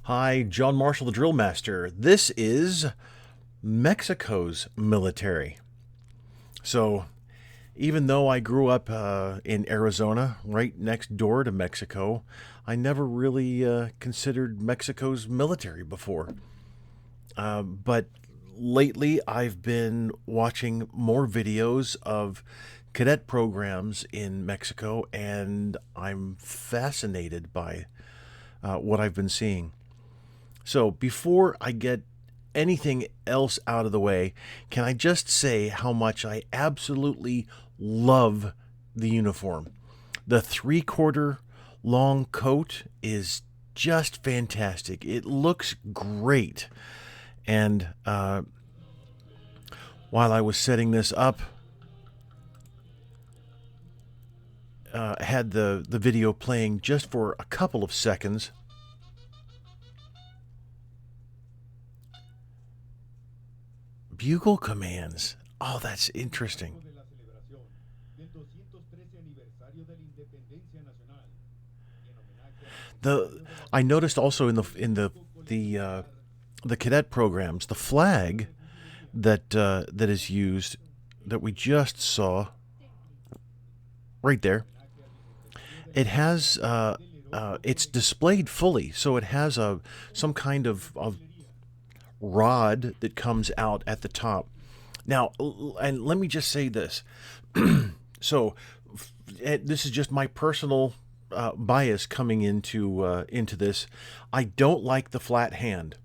Hi, John Marshall, the DrillMaster. This is Mexico's military. So, even though I grew up in Arizona, right next door to Mexico, I never really considered Mexico's military before. But lately, I've been watching more videos of cadet programs in Mexico, and I'm fascinated by what I've been seeing. So before I get anything else out of the way, can I just say how much I absolutely love the uniform? The 3/4 long coat is just fantastic. It looks great. And while I was setting this up, I had the video playing just for a couple of seconds. Bugle commands. Oh, that's interesting. The I noticed also in the cadet programs, the flag that is used that we just saw right there. It has it's displayed fully, so it has some kind of rod that comes out at the top. Now, and let me just say this. So, this is just my personal bias coming into this. I don't like the flat hand,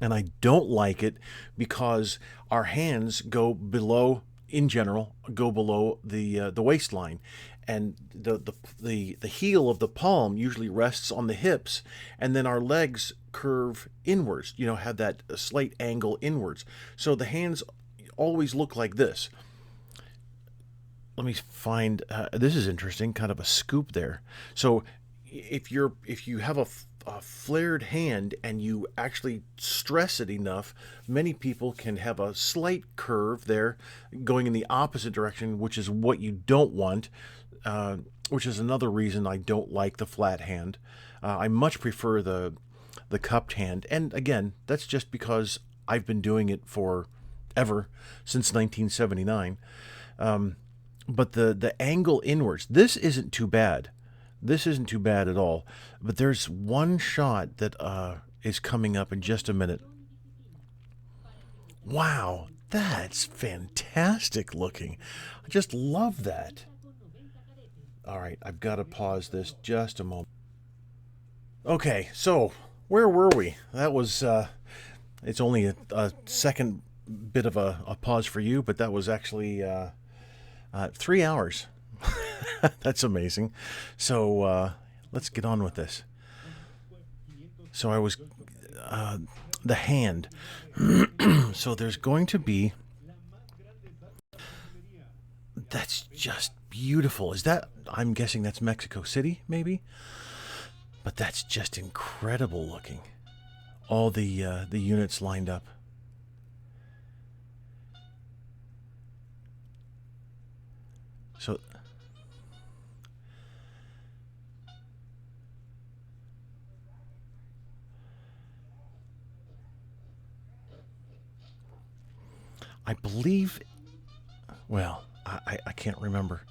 and I don't like it because our hands go below, in general, go below the waistline, and the heel of the palm usually rests on the hips, and then our legs curve inwards. Have that slight angle inwards. So the hands always look like this. Let me find. This is interesting. Kind of a scoop there. So if you have a flared hand and you actually stress it enough, many people can have a slight curve there going in the opposite direction, which is what you don't want, which is another reason I don't like the flat hand. I much prefer the cupped hand. And again, that's just because I've been doing it for ever, since 1979. But the angle inwards, this isn't too bad. This isn't too bad at all. But there's one shot that is coming up in just a minute. Wow, that's fantastic looking. I just love that. All right, I've got to pause this just a moment. Okay, so where were we? That was, it's only a second bit of a pause for you, but that was actually 3 hours. That's amazing. So let's get on with this. So I was the hand. So there's going to be. That's just beautiful. Is that? I'm guessing that's Mexico City, maybe. But that's just incredible looking. All the units lined up. So I believe, well, I can't remember.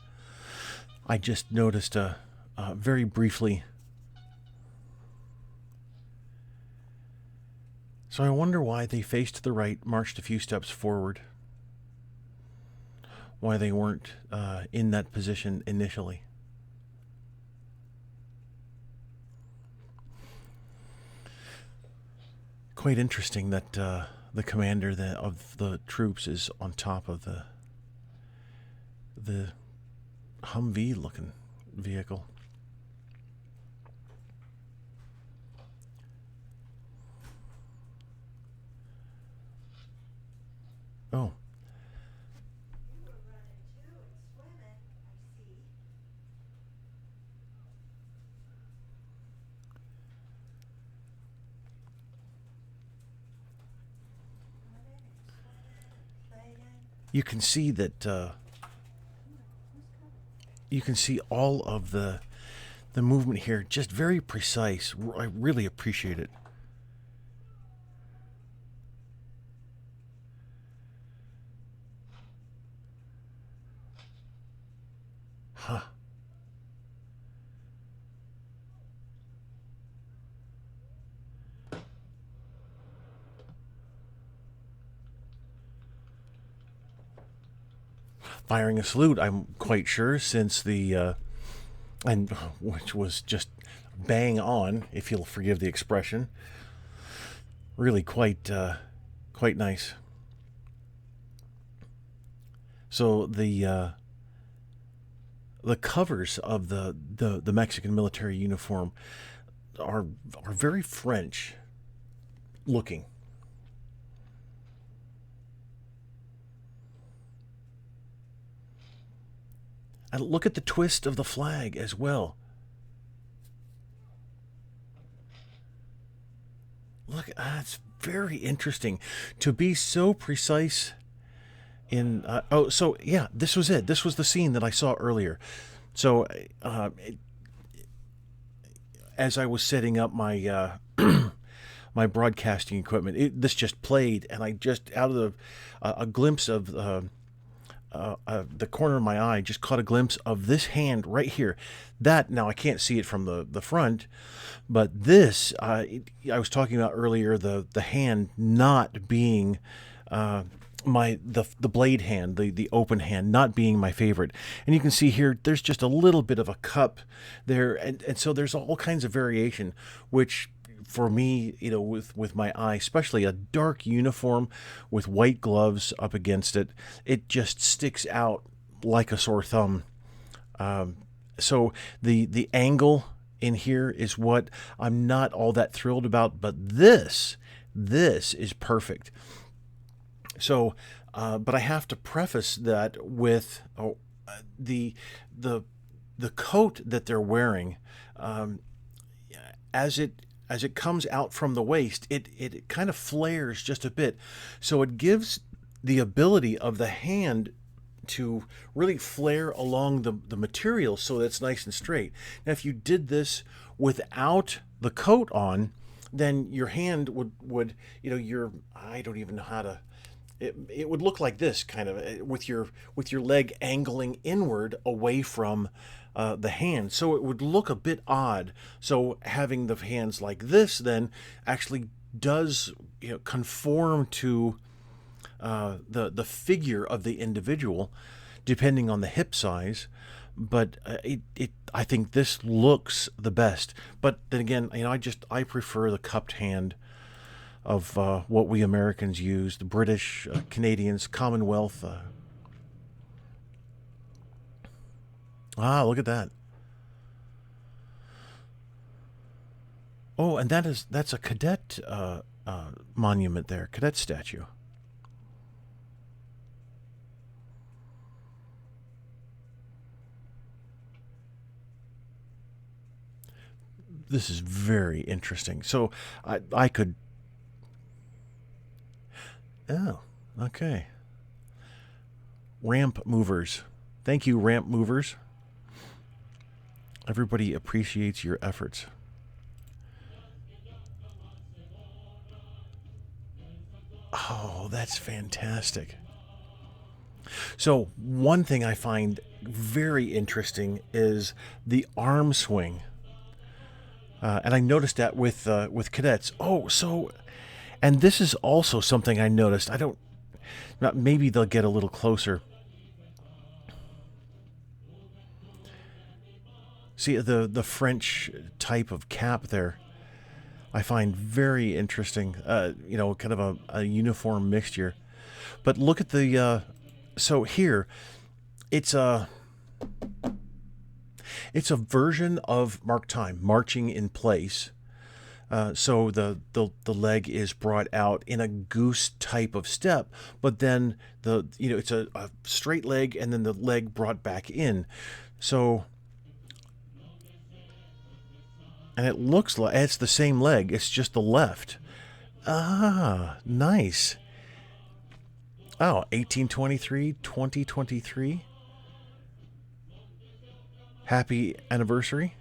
I just noticed very briefly. So I wonder why they faced to the right, marched a few steps forward. Why they weren't in that position initially. Quite interesting that the commander of the troops is on top of the Humvee looking vehicle. Oh. You can see that you can see all of The movement here, just very precise. I really appreciate it. Huh. Firing a salute, I'm quite sure, since the and which was just bang on, if you'll forgive the expression. Really quite nice. So the covers of the Mexican military uniform are very French looking. And look at the twist of the flag as well. Look, that's very interesting to be so precise in. Oh, so yeah, this was it. This was the scene that I saw earlier. So, as I was setting up my my broadcasting equipment, this just played, and I just out of a glimpse of the corner of my eye, just caught a glimpse of this hand right here. That, now I can't see it from the front, but this, I was talking about earlier, the hand not being the blade hand, the open hand not being my favorite. And you can see here there's just a little bit of a cup there, and so there's all kinds of variation, which for me, with my eye, especially a dark uniform with white gloves up against it, it just sticks out like a sore thumb. So the angle in here is what I'm not all that thrilled about, but this is perfect. So, but I have to preface that with the coat that they're wearing, as it comes out from the waist, it kind of flares just a bit. So it gives the ability of the hand to really flare along the material so that it's nice and straight. Now, if you did this without the coat on, then your hand would I don't even know how to, it would look like this kind of with your leg angling inward away from the hand, so it would look a bit odd. So having the hands like this then actually does conform to the figure of the individual, depending on the hip size. But I think this looks the best. But then again, I prefer the cupped hand of what we Americans use, the British, Canadians, Commonwealth. Look at that. Oh, and that's a cadet monument there, cadet statue. This is very interesting. So I could. Oh, okay. Ramp movers. Thank you, ramp movers. Everybody appreciates your efforts. Oh, that's fantastic. So, one thing I find very interesting is the arm swing. And I noticed that with cadets. Oh, so, and this is also something I noticed. I don't, not, maybe they'll get a little closer. See the French type of cap there, I find very interesting. Kind of a uniform mixture. But look at the so here, it's a version of mark time, marching in place. So the leg is brought out in a goose type of step, but then it's a straight leg and then the leg brought back in. So, and it looks like it's the same leg. It's just the left. Ah, nice. Oh, 1823, 2023. Happy anniversary.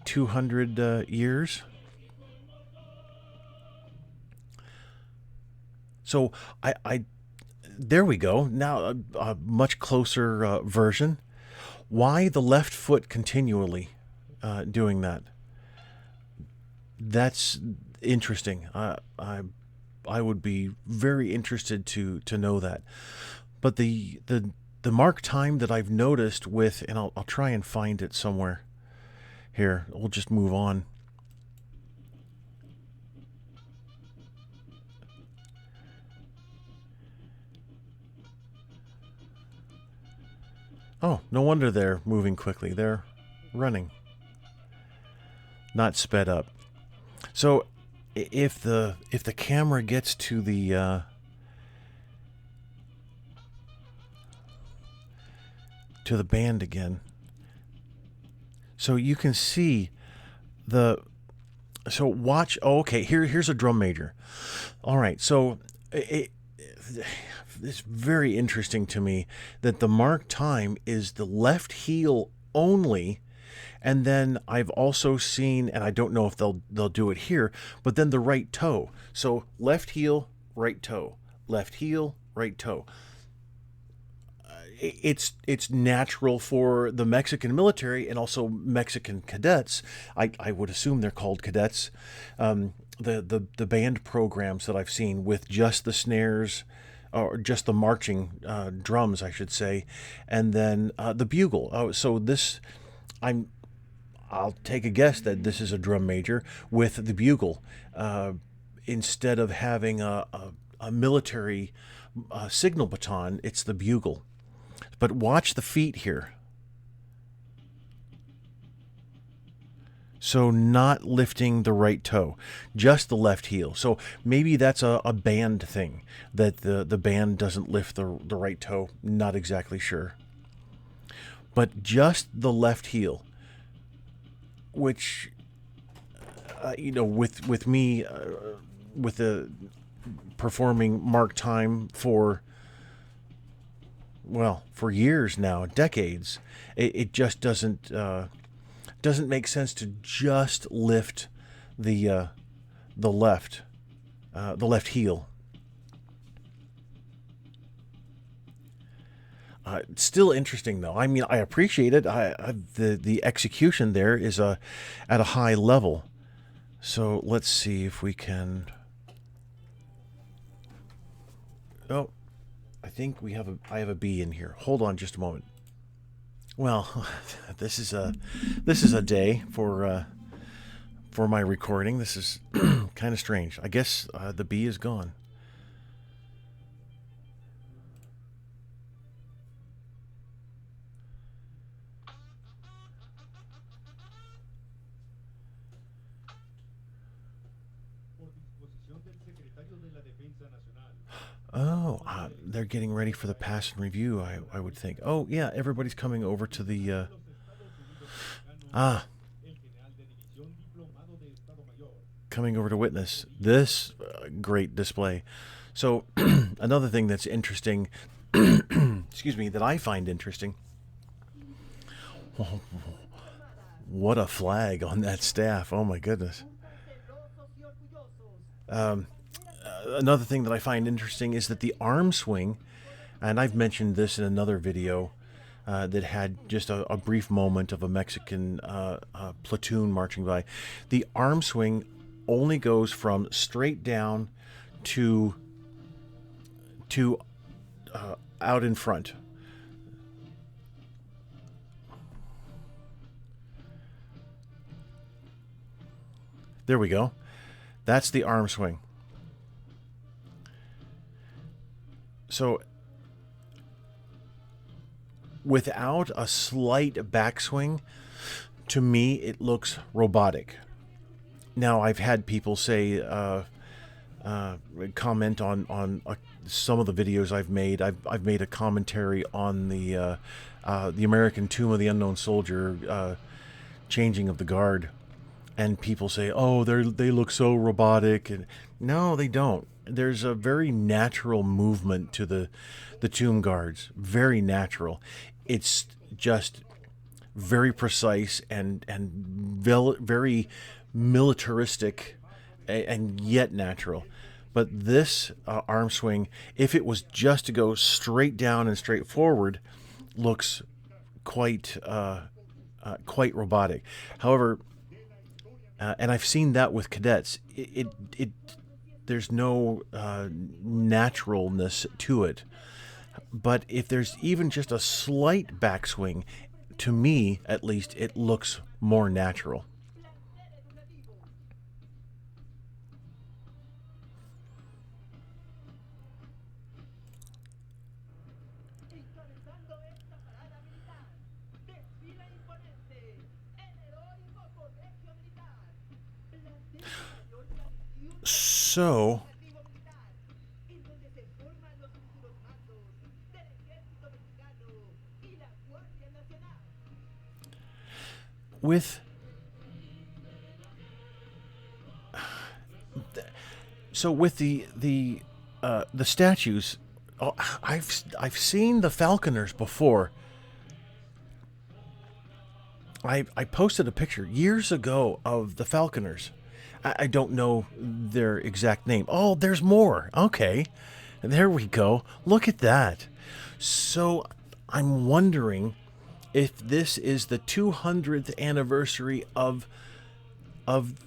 200 years. So there we go. Now a much closer version. Why the left foot continually doing that? That's interesting. I would be very interested to know that. But the mark time that I've noticed with, and I'll try and find it somewhere. Here, we'll just move on. Oh, no wonder they're moving quickly. They're running, not sped up. So if the camera gets to the band again, so you can see the. So watch. Oh, okay. Here's a drum major. All right. So it's very interesting to me that the mark time is the left heel only, and then I've also seen, and I don't know if they'll do it here, but then the right toe. So left heel, right toe, left heel, right toe. It's natural for the Mexican military and also Mexican cadets. I would assume they're called cadets. The band programs that I've seen with just the snares, or just the marching drums, I should say, and then the bugle. Oh, so this, I'll take a guess that this is a drum major with the bugle, instead of having a military signal baton. It's the bugle. But watch the feet here. So not lifting the right toe, just the left heel. So maybe that's a band thing, that the band doesn't lift the right toe. Not exactly sure. But just the left heel, which, with me, with the performing mark time for years now, decades, it just doesn't make sense to just lift the left heel. Still interesting though. I mean, I appreciate it. The execution there is at a high level. So let's see if we can. Oh, I think I have a B in here. Hold on just a moment. Well, this is a day for my recording. This is kind of strange. I guess the B is gone. Oh, they're getting ready for the pass and review, I would think. Oh, yeah, everybody's coming over to the... coming over to witness this great display. So, another thing that's interesting, excuse me, that I find interesting... What a flag on that staff. Oh, my goodness. Another thing that I find interesting is that the arm swing, and I've mentioned this in another video that had just a brief moment of a Mexican platoon marching by. The arm swing only goes from straight down to out in front. There we go. That's the arm swing. So, without a slight backswing, to me, it looks robotic. Now, I've had people say, comment on some of the videos I've made. I've made a commentary on the American Tomb of the Unknown Soldier, changing of the guard, and people say, "Oh, they look so robotic," and no, they don't. There's a very natural movement to the tomb guards, very natural. It's just very precise and very militaristic, and yet natural. But this arm swing, if it was just to go straight down and straight forward, looks quite quite robotic. However, and I've seen that with cadets. It there's no naturalness to it. But if there's even just a slight backswing, to me at least, it looks more natural. So, with with the statues, oh, I've seen the falconers before. I posted a picture years ago of the falconers. I don't know their exact name. Oh, there's more. Okay, there we go. Look at that. So I'm wondering if this is the 200th anniversary of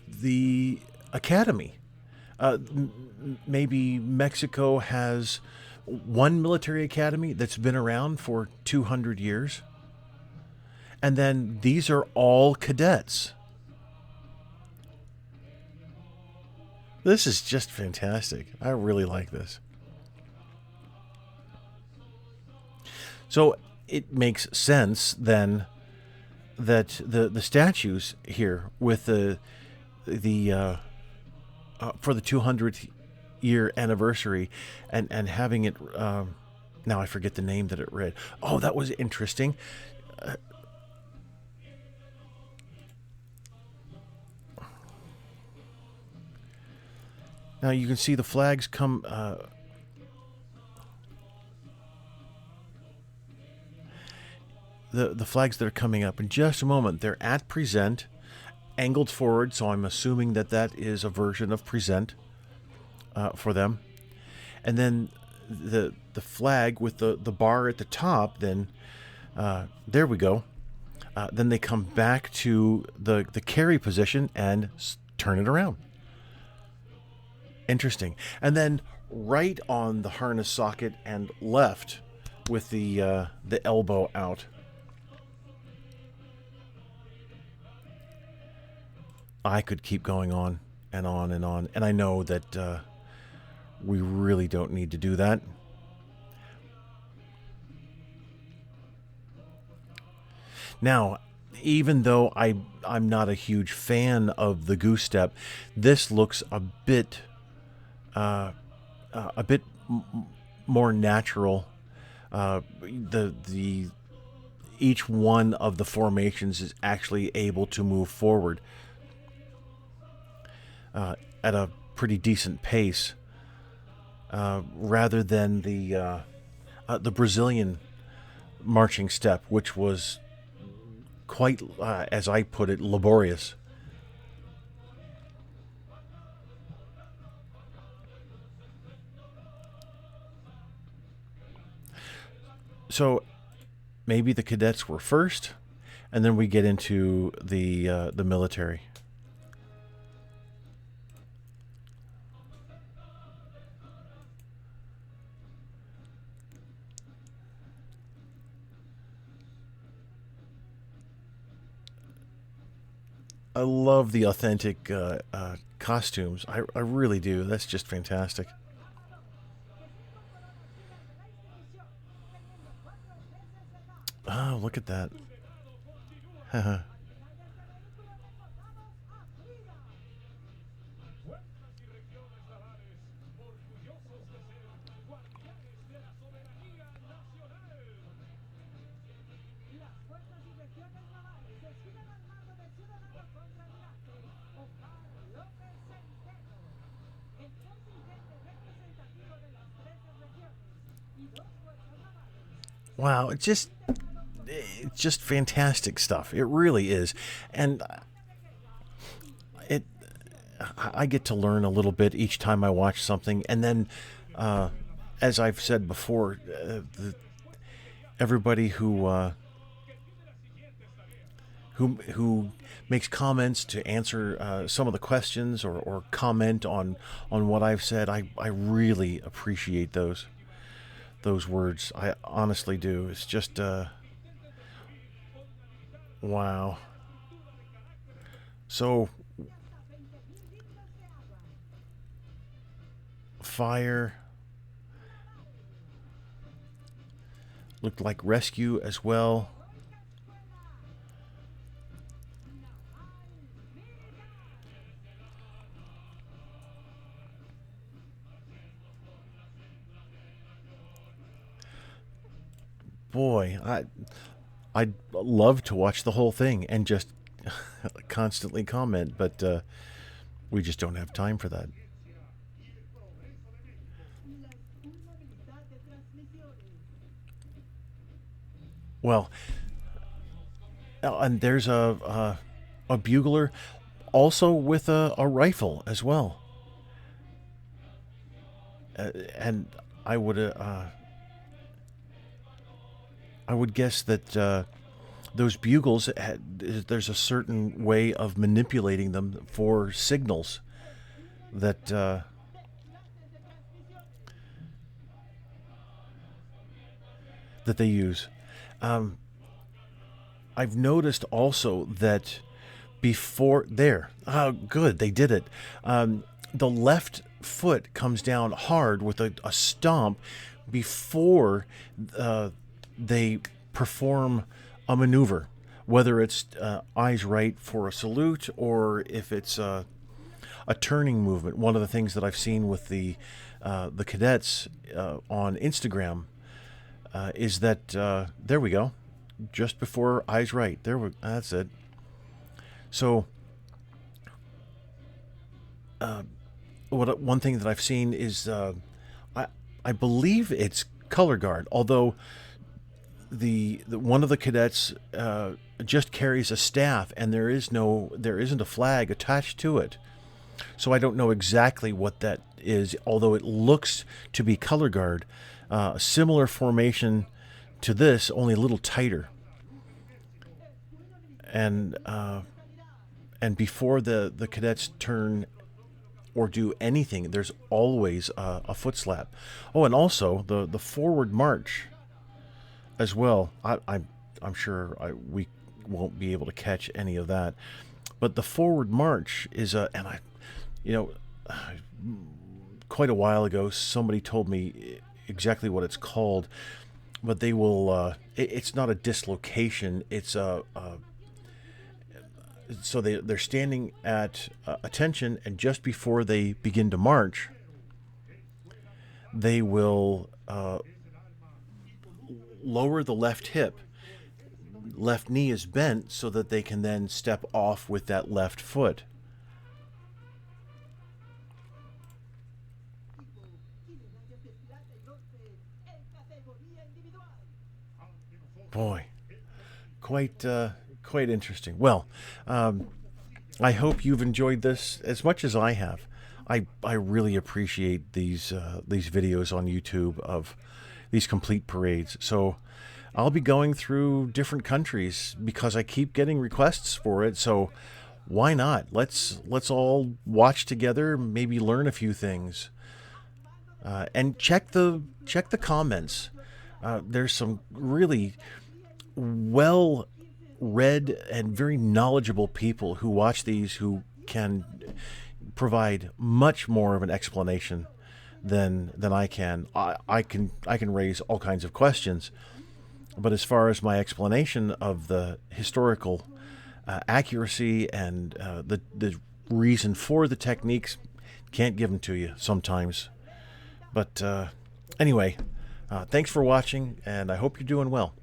the academy. Maybe Mexico has one military academy that's been around for 200 years. And then these are all cadets. This is just fantastic. I really like this. So it makes sense then that the statues here with the for the 200th year anniversary, and having it now I forget the name that it read. Oh, that was interesting. Now you can see the flags come. The flags that are coming up in just a moment. They're at present, angled forward. So I'm assuming that that is a version of present for them. And then the flag with the bar at the top. Then there we go. Then they come back to the carry position and turn it around. Interesting. And then right on the harness socket and left with the elbow out. I could keep going on and on and on, and I know that we really don't need to do that. Now, even though I'm not a huge fan of the goose step, this looks a bit more natural. The each one of the formations is actually able to move forward at a pretty decent pace, rather than the Brazilian marching step, which was quite, as I put it, laborious. So maybe the cadets were first, and then we get into the military. I love the authentic costumes. I really do. That's just fantastic. Oh, look at that. Wow, it's just fantastic stuff. It really is. And I get to learn a little bit each time I watch something. And then, as I've said before, everybody who makes comments to answer some of the questions or comment on what I've said, I really appreciate those words. I honestly do. It's just wow. So fire looked like rescue as well. Boy, I'd love to watch the whole thing and just constantly comment, but we just don't have time for that. Well, and there's a bugler also with a rifle as well. And I would I would guess that those bugles, there's a certain way of manipulating them for signals that that they use. I've noticed also that before there, oh, good, they did it. The left foot comes down hard with a stomp before they perform a maneuver, whether it's eyes right for a salute or if it's a turning movement. One of the things that I've seen with the cadets on Instagram is that there we go, just before eyes right. That's it. So, one thing that I've seen is I believe it's color guard, although the one of the cadets just carries a staff and there isn't a flag attached to it. So I don't know exactly what that is, although it looks to be color guard. A similar formation to this, only a little tighter. And before the cadets turn or do anything, there's always a foot slap. Oh, and also the forward march as well. I'm sure we won't be able to catch any of that, but the forward march is quite a while ago somebody told me exactly what it's called, but they will it's not a dislocation, it's so they're standing at attention, and just before they begin to march, they will lower the left hip, left knee is bent so that they can then step off with that left foot. Boy, quite interesting. Well, I hope you've enjoyed this as much as I have. I really appreciate these videos on YouTube of these complete parades. So I'll be going through different countries because I keep getting requests for it. So why not? Let's all watch together, maybe learn a few things, and check the comments. There's some really well read and very knowledgeable people who watch these who can provide much more of an explanation than I can. I can raise all kinds of questions, but as far as my explanation of the historical accuracy and the reason for the techniques, can't give them to you sometimes. But anyway, thanks for watching, and I hope you're doing well.